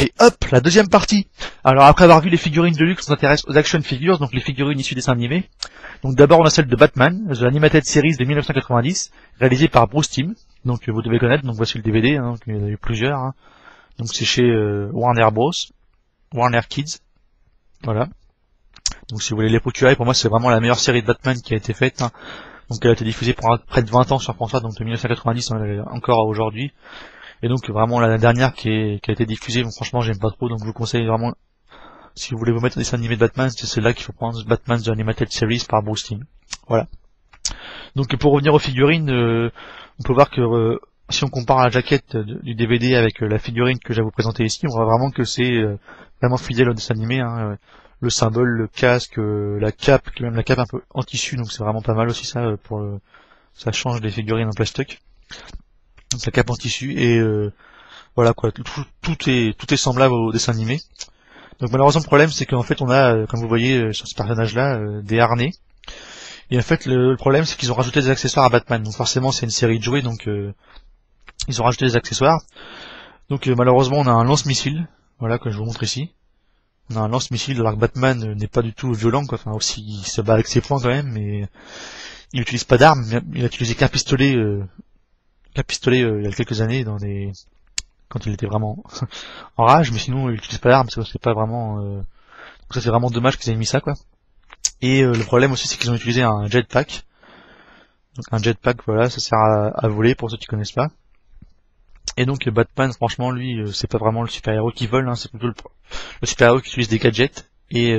Et hop, la deuxième partie. Alors après avoir vu les figurines de luxe, on s'intéresse aux action figures, donc les figurines issues des dessins animés. Donc d'abord on a celle de Batman, The Animated Series de 1990, réalisée par Bruce Timm. Donc vous devez connaître, donc voici le DVD, hein, il y en a eu plusieurs. Hein. Donc c'est chez Warner Bros, Warner Kids. Voilà. Donc si vous voulez les procurer, pour moi c'est vraiment la meilleure série de Batman qui a été faite. Hein. Donc elle a été diffusée pour près de 20 ans sur France 3, donc de 1990 encore aujourd'hui. Et donc vraiment la dernière qui a été diffusée, bon, franchement j'aime pas trop, donc je vous conseille vraiment, si vous voulez vous mettre un dessin animé de Batman, c'est celle-là qu'il faut prendre, Batman The Animated Series par Bruce Timm. Voilà. Donc pour revenir aux figurines, on peut voir que si on compare la jaquette du DVD avec la figurine que j'ai à vous présenter ici, on voit vraiment que c'est vraiment fidèle au dessin animé. Hein. Le symbole, le casque, la cape, même la cape un peu en tissu, donc c'est vraiment pas mal aussi ça. Ça change des figurines en plastoc. Donc la cape en tissu et voilà quoi, tout est semblable au dessin animé. Donc malheureusement le problème c'est qu'en fait on a, comme vous voyez sur ce personnage là, des harnais. Et en fait le problème c'est qu'ils ont rajouté des accessoires à Batman. Donc forcément c'est une série de jouets, donc ils ont rajouté des accessoires. Donc malheureusement on a un lance-missile, voilà que je vous montre ici. On a un lance-missile alors que Batman n'est pas du tout violent quoi, enfin aussi il se bat avec ses poings quand même, mais il n'utilise pas d'armes, il a utilisé qu'un pistolet il y a quelques années quand il était vraiment en rage, mais sinon il utilise pas d'armes, c'est pas vraiment donc ça c'est vraiment dommage qu'ils aient mis ça quoi. Et le problème aussi c'est qu'ils ont utilisé un jetpack. Donc un jetpack, voilà, ça sert à voler pour ceux qui connaissent pas. Et donc Batman franchement lui c'est pas vraiment le super-héros qui vole, hein, c'est plutôt le super-héros qui utilise des gadgets et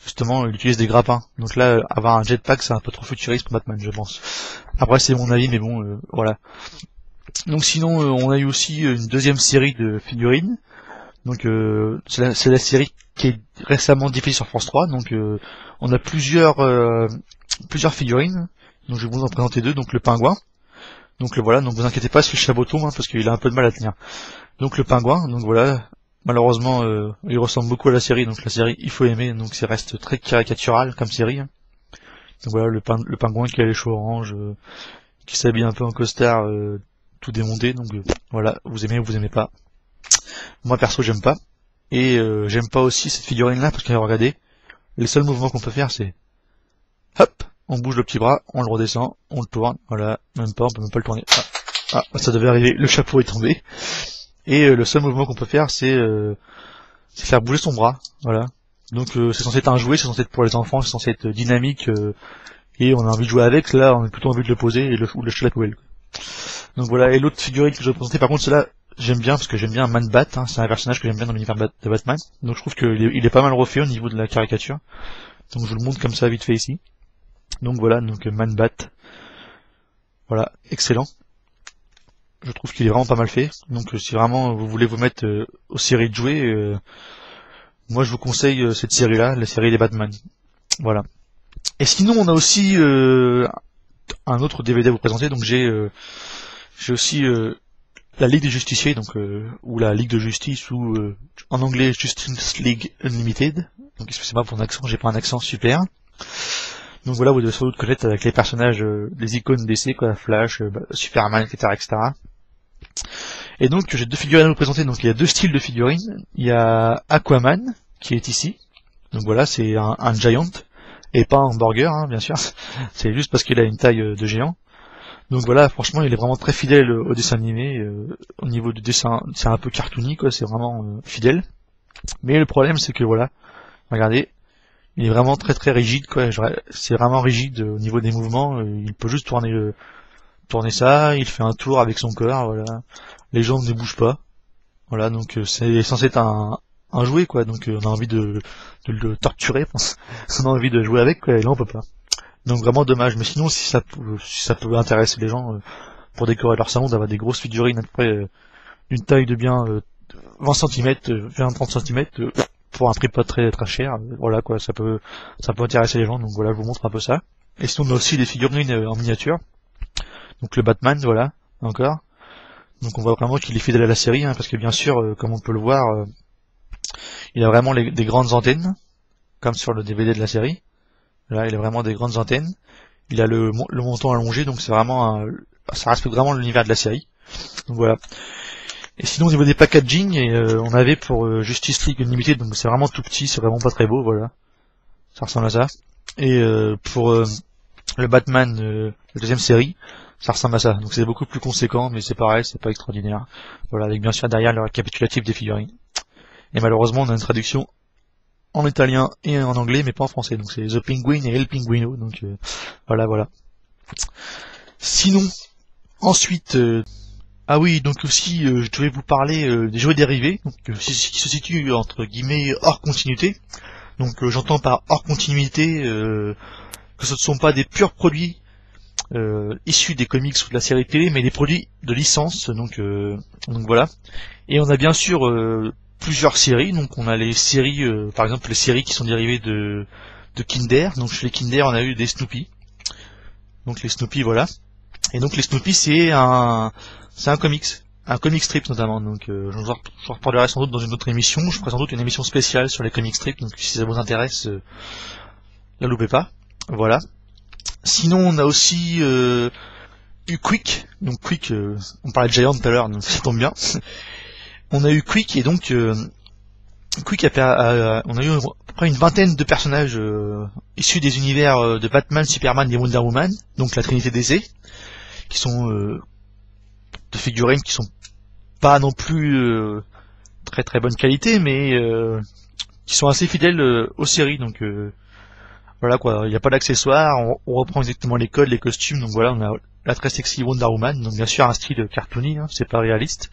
justement il utilise des grappins. Donc là avoir un jetpack c'est un peu trop futuriste pour Batman je pense. Après c'est mon avis mais bon voilà. Donc sinon on a eu aussi une deuxième série de figurines. Donc c'est la série qui est récemment diffusée sur France 3. Donc on a plusieurs figurines. Donc je vais vous en présenter deux. Donc le pingouin. Donc voilà, donc vous inquiétez pas sur le chaboton hein, parce qu'il a un peu de mal à tenir. Donc le pingouin, donc voilà, malheureusement il ressemble beaucoup à la série, donc la série il faut aimer, donc ça reste très caricatural comme série. Hein. Donc voilà le pingouin qui a les cheveux orange, qui s'habille un peu en costard, tout démonté, donc voilà, vous aimez ou vous aimez pas. Moi perso j'aime pas. Et j'aime pas aussi cette figurine là parce que regardez, les seuls mouvements qu'on peut faire c'est hop, on bouge le petit bras, on le redescend, on le tourne, voilà, même pas, on peut même pas le tourner. Ah, ça devait arriver, le chapeau est tombé. Et le seul mouvement qu'on peut faire c'est faire bouger son bras, voilà. Donc c'est censé être un jouet, c'est censé être pour les enfants, c'est censé être dynamique et on a envie de jouer avec, là on a plutôt envie de le poser et ou de le jeter à la poubelle. Donc voilà, et l'autre figurine que je vais présenter par contre celle-là j'aime bien parce que j'aime bien Man-Bat, hein, c'est un personnage que j'aime bien dans l'univers de Batman. Donc je trouve qu'il est pas mal refait au niveau de la caricature. Donc je vous le montre comme ça vite fait ici. Donc voilà, donc Man-Bat. Voilà, excellent. Je trouve qu'il est vraiment pas mal fait. Donc si vraiment vous voulez vous mettre aux séries de jouets, moi je vous conseille cette série-là, la série des Batman. Voilà. Et sinon on a aussi un autre DVD à vous présenter. Donc j'ai aussi la Ligue des Justiciers, donc ou la Ligue de Justice, ou en anglais Justice League Unlimited. Donc excusez-moi pour mon accent, j'ai pas un accent super. Donc voilà, vous devez sans doute connaître avec les personnages, les icônes DC, quoi, Flash, Superman, etc., etc. Et donc j'ai deux figurines à vous présenter. Donc il y a deux styles de figurines. Il y a Aquaman qui est ici. Donc voilà, c'est un giant et pas un hamburger, hein, bien sûr. C'est juste parce qu'il a une taille de géant. Donc voilà, franchement, il est vraiment très fidèle au dessin animé. Au niveau du dessin, c'est un peu cartoony, quoi. C'est vraiment fidèle. Mais le problème, c'est que voilà, regardez, il est vraiment très très rigide, quoi. C'est vraiment rigide au niveau des mouvements. Il peut juste tourner ça. Il fait un tour avec son corps. Voilà, les jambes ne bougent pas. Voilà, donc c'est censé être un jouet, quoi. Donc on a envie de le torturer, on a envie de jouer avec, quoi. Et là, on peut pas. Donc vraiment dommage, mais sinon si ça peut intéresser les gens pour décorer leur salon d'avoir des grosses figurines à peu près d'une taille de bien 20 cm, 20-30 cm pour un prix pas très très cher, voilà quoi, ça peut intéresser les gens, donc voilà je vous montre un peu ça. Et sinon on a aussi des figurines en miniature, donc le Batman, voilà, encore. Donc on voit vraiment qu'il est fidèle à la série, hein, parce que bien sûr, comme on peut le voir, il a vraiment des grandes antennes, comme sur le DVD de la série. Là, il a vraiment des grandes antennes. Il a le menton allongé, donc c'est vraiment ça respecte vraiment l'univers de la série. Donc voilà. Et sinon au niveau des packaging, on avait pour Justice League Unlimited, donc c'est vraiment tout petit, c'est vraiment pas très beau, voilà. Ça ressemble à ça. Et pour le Batman, la deuxième série, ça ressemble à ça. Donc c'est beaucoup plus conséquent, mais c'est pareil, c'est pas extraordinaire. Voilà, avec bien sûr derrière le récapitulatif des figurines. Et malheureusement on a une traduction en italien et en anglais, mais pas en français. Donc c'est The Penguin et El Pinguino. Donc voilà. Sinon, ensuite, ah oui, donc aussi, je devais vous parler des jouets dérivés, donc qui se situent entre guillemets hors continuité. Donc j'entends par hors continuité que ce ne sont pas des purs produits issus des comics ou de la série télé, mais des produits de licence. Donc voilà. Et on a bien sûr plusieurs séries. Donc on a les séries, par exemple les séries qui sont dérivées de Kinder. Donc chez les Kinder, on a eu des Snoopy. Donc les Snoopy, voilà. Et donc les Snoopy, c'est un comics, un comic strip notamment. Donc je vous reparlerai sans doute dans une autre émission. Je ferai sans doute une émission spéciale sur les comic strips. Donc si ça vous intéresse, la loupez pas. Voilà. Sinon on a aussi eu Quick. Donc Quick, on parlait de Giant tout à l'heure, donc ça tombe bien. On a eu Quick et donc Quick on a eu à peu près une vingtaine de personnages issus des univers de Batman, Superman et Wonder Woman, donc la Trinité DC, qui sont de figurines qui sont pas non plus très très bonne qualité, mais qui sont assez fidèles aux séries. Donc voilà quoi, il n'y a pas d'accessoires, on reprend exactement les codes, les costumes. Donc voilà, on a la très sexy Wonder Woman, donc bien sûr un style cartoony, hein, c'est pas réaliste.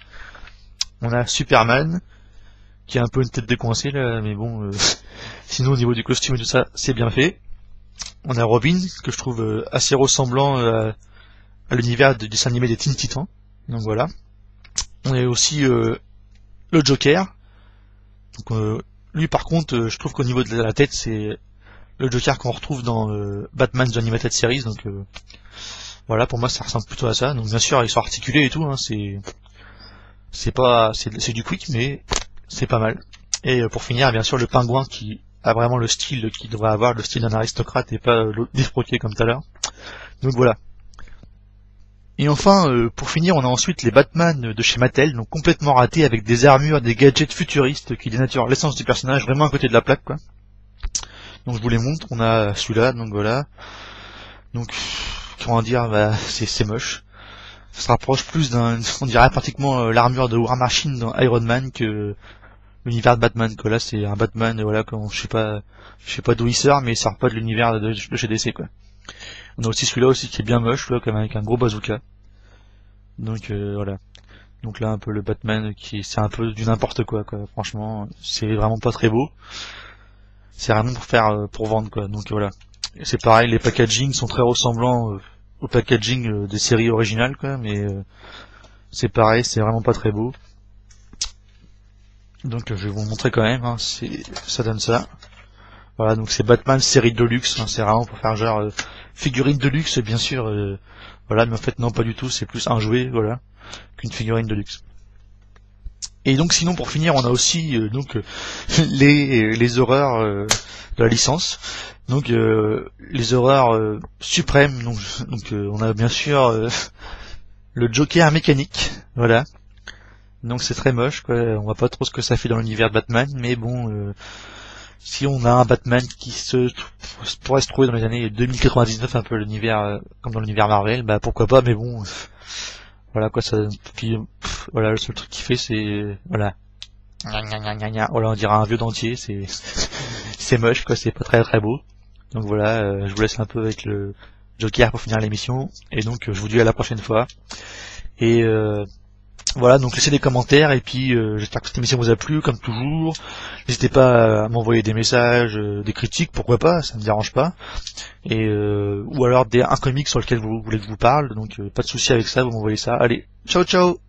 On a Superman, qui a un peu une tête décoincée là, mais bon, sinon au niveau du costume et tout ça, c'est bien fait. On a Robin, que je trouve assez ressemblant à l'univers du dessin animé des Teen Titans. Donc voilà. On a aussi le Joker. Donc lui par contre, je trouve qu'au niveau de la tête, c'est le Joker qu'on retrouve dans Batman The Animated Series. Donc voilà, pour moi ça ressemble plutôt à ça. Donc bien sûr, ils sont articulés et tout, hein, c'est du quick, mais c'est pas mal. Et pour finir, bien sûr, le pingouin qui a vraiment le style qu'il devrait avoir, le style d'un aristocrate et pas l'escroqué comme tout à l'heure. Donc voilà. Et enfin, pour finir, on a ensuite les Batman de chez Mattel, donc complètement ratés avec des armures, des gadgets futuristes qui dénaturent l'essence du personnage, vraiment à côté de la plaque, quoi. Donc je vous les montre. On a celui-là, donc voilà. Donc comment dire, bah c'est moche. Ça se rapproche plus on dirait pratiquement l'armure de War Machine dans Iron Man que l'univers de Batman, quoi. Là c'est un Batman, voilà, je sais pas d'où il sort, mais il sort pas de l'univers de chez DC, quoi. On a aussi celui-là aussi qui est bien moche, là, comme avec un gros bazooka. Donc voilà. Donc là un peu le Batman c'est un peu du n'importe quoi, Franchement, c'est vraiment pas très beau. C'est vraiment pour vendre, quoi. Donc voilà. C'est pareil, les packaging sont très ressemblants au packaging des séries originales, quoi, mais c'est pareil, c'est vraiment pas très beau. Donc je vais vous montrer quand même, hein, ça donne ça. Voilà, donc c'est Batman série de luxe, hein, c'est vraiment pour faire genre figurine de luxe, bien sûr. Voilà, mais en fait non, pas du tout, c'est plus un jouet, voilà, qu'une figurine de luxe. Et donc sinon pour finir, on a aussi les horreurs de la licence. Donc les horreurs suprêmes. Donc on a bien sûr le Joker mécanique, voilà. Donc c'est très moche, quoi. On voit pas trop ce que ça fait dans l'univers de Batman, mais bon, si on a un Batman qui pourrait se trouver dans les années 2099, un peu l'univers comme dans l'univers Marvel, bah pourquoi pas, mais bon, voilà quoi, ça. Puis voilà, le seul truc qu'il fait, c'est voilà. Voilà, on dirait un vieux dentier, c'est moche, quoi, c'est pas très très beau. Donc voilà, je vous laisse un peu avec le Joker pour finir l'émission, et donc je vous dis à la prochaine fois. Et voilà, donc laissez des commentaires, et puis j'espère que cette émission vous a plu, comme toujours. N'hésitez pas à m'envoyer des messages, des critiques, pourquoi pas, ça me dérange pas. Et ou alors un comic sur lequel vous voulez que je vous parle, donc pas de souci avec ça, vous m'envoyez ça. Allez, ciao ciao.